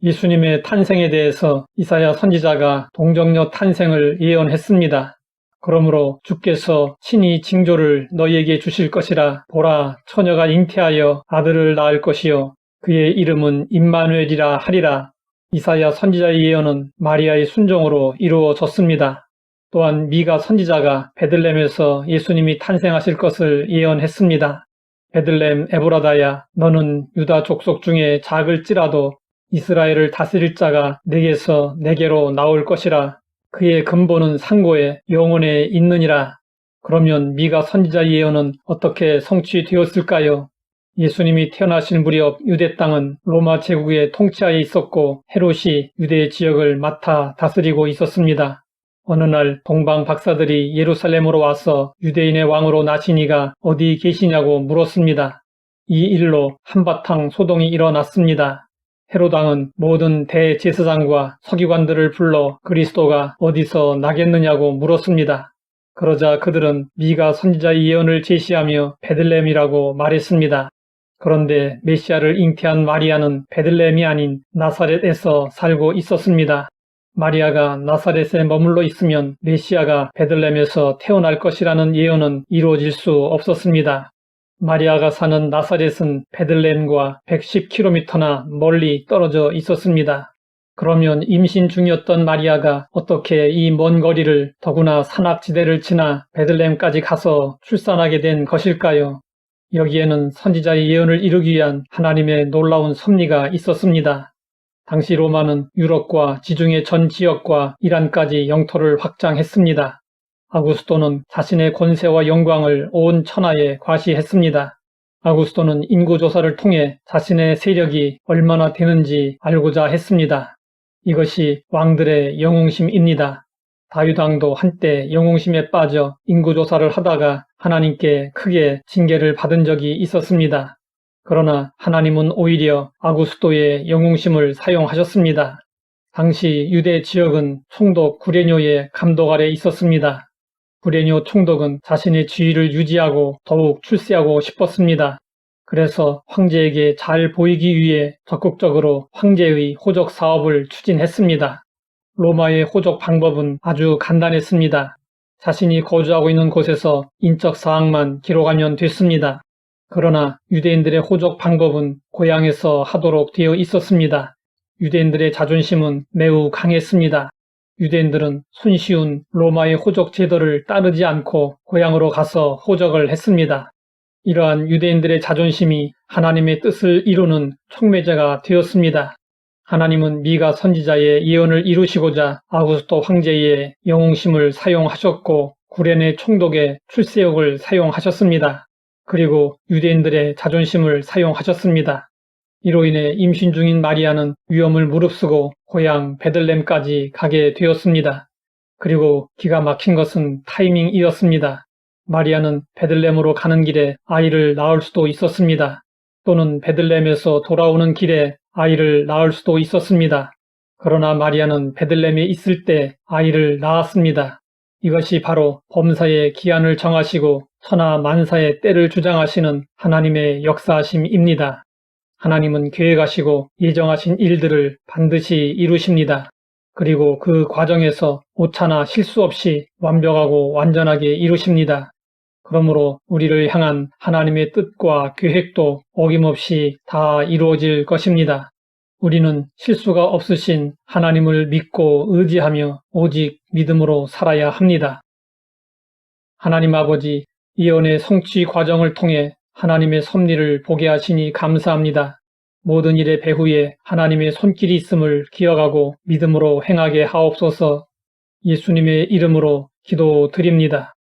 예수님의 탄생에 대해서 이사야 선지자가 동정녀 탄생을 예언했습니다. 그러므로 주께서 친히 징조를 너희에게 주실 것이라. 보라, 처녀가 잉태하여 아들을 낳을 것이요 그의 이름은 임마누엘이라 하리라. 이사야 선지자의 예언은 마리아의 순종으로 이루어졌습니다. 또한 미가 선지자가 베들레헴에서 예수님이 탄생하실 것을 예언했습니다. 베들레헴 에브라다야, 너는 유다 족속 중에 작을지라도 이스라엘을 다스릴 자가 내게서 내게로 나올 것이라. 그의 근본은 상고에 영원에 있느니라. 그러면 미가 선지자 예언은 어떻게 성취되었을까요? 예수님이 태어나실 무렵 유대 땅은 로마 제국의 통치하에 있었고 헤롯이 유대 지역을 맡아 다스리고 있었습니다. 어느 날 동방 박사들이 예루살렘으로 와서 유대인의 왕으로 나신 이가 어디 계시냐고 물었습니다. 이 일로 한바탕 소동이 일어났습니다. 헤롯 왕은 모든 대제사장과 서기관들을 불러 그리스도가 어디서 나겠느냐고 물었습니다. 그러자 그들은 미가 선지자의 예언을 제시하며 베들레헴이라고 말했습니다. 그런데 메시아를 잉태한 마리아는 베들레헴이 아닌 나사렛에서 살고 있었습니다. 마리아가 나사렛에 머물러 있으면 메시아가 베들레헴에서 태어날 것이라는 예언은 이루어질 수 없었습니다. 마리아가 사는 나사렛은 베들레헴과 110km나 멀리 떨어져 있었습니다. 그러면 임신 중이었던 마리아가 어떻게 이 먼 거리를 더구나 산악지대를 지나 베들레헴까지 가서 출산하게 된 것일까요? 여기에는 선지자의 예언을 이루기 위한 하나님의 놀라운 섭리가 있었습니다. 당시 로마는 유럽과 지중해 전 지역과 이란까지 영토를 확장했습니다. 아구스토는 자신의 권세와 영광을 온 천하에 과시했습니다. 아구스토는 인구조사를 통해 자신의 세력이 얼마나 되는지 알고자 했습니다. 이것이 왕들의 영웅심입니다. 다윗 왕도 한때 영웅심에 빠져 인구조사를 하다가 하나님께 크게 징계를 받은 적이 있었습니다. 그러나 하나님은 오히려 아구스토의 영웅심을 사용하셨습니다. 당시 유대 지역은 총독 구레뇨의 감독 아래 있었습니다. 구레뇨 총독은 자신의 지위를 유지하고 더욱 출세하고 싶었습니다. 그래서 황제에게 잘 보이기 위해 적극적으로 황제의 호적 사업을 추진했습니다. 로마의 호적 방법은 아주 간단했습니다. 자신이 거주하고 있는 곳에서 인적 사항만 기록하면 됐습니다. 그러나 유대인들의 호적 방법은 고향에서 하도록 되어 있었습니다. 유대인들의 자존심은 매우 강했습니다. 유대인들은 손쉬운 로마의 호적 제도를 따르지 않고 고향으로 가서 호적을 했습니다. 이러한 유대인들의 자존심이 하나님의 뜻을 이루는 촉매제가 되었습니다. 하나님은 미가 선지자의 예언을 이루시고자 아구스토 황제의 영웅심을 사용하셨고 구레네 총독의 출세욕을 사용하셨습니다. 그리고 유대인들의 자존심을 사용하셨습니다. 이로 인해 임신 중인 마리아는 위험을 무릅쓰고 고향 베들레헴까지 가게 되었습니다. 그리고 기가 막힌 것은 타이밍이었습니다. 마리아는 베들레헴으로 가는 길에 아이를 낳을 수도 있었습니다. 또는 베들레헴에서 돌아오는 길에 아이를 낳을 수도 있었습니다. 그러나 마리아는 베들레헴에 있을 때 아이를 낳았습니다. 이것이 바로 범사의 기한을 정하시고 천하 만사의 때를 주장하시는 하나님의 역사심입니다. 하나님은 계획하시고 예정하신 일들을 반드시 이루십니다. 그리고 그 과정에서 오차나 실수 없이 완벽하고 완전하게 이루십니다. 그러므로 우리를 향한 하나님의 뜻과 계획도 어김없이 다 이루어질 것입니다. 우리는 실수가 없으신 하나님을 믿고 의지하며 오직 믿음으로 살아야 합니다. 하나님 아버지, 예언의 성취 과정을 통해 하나님의 섭리를 보게 하시니 감사합니다. 모든 일의 배후에 하나님의 손길이 있음을 기억하고 믿음으로 행하게 하옵소서. 예수님의 이름으로 기도드립니다.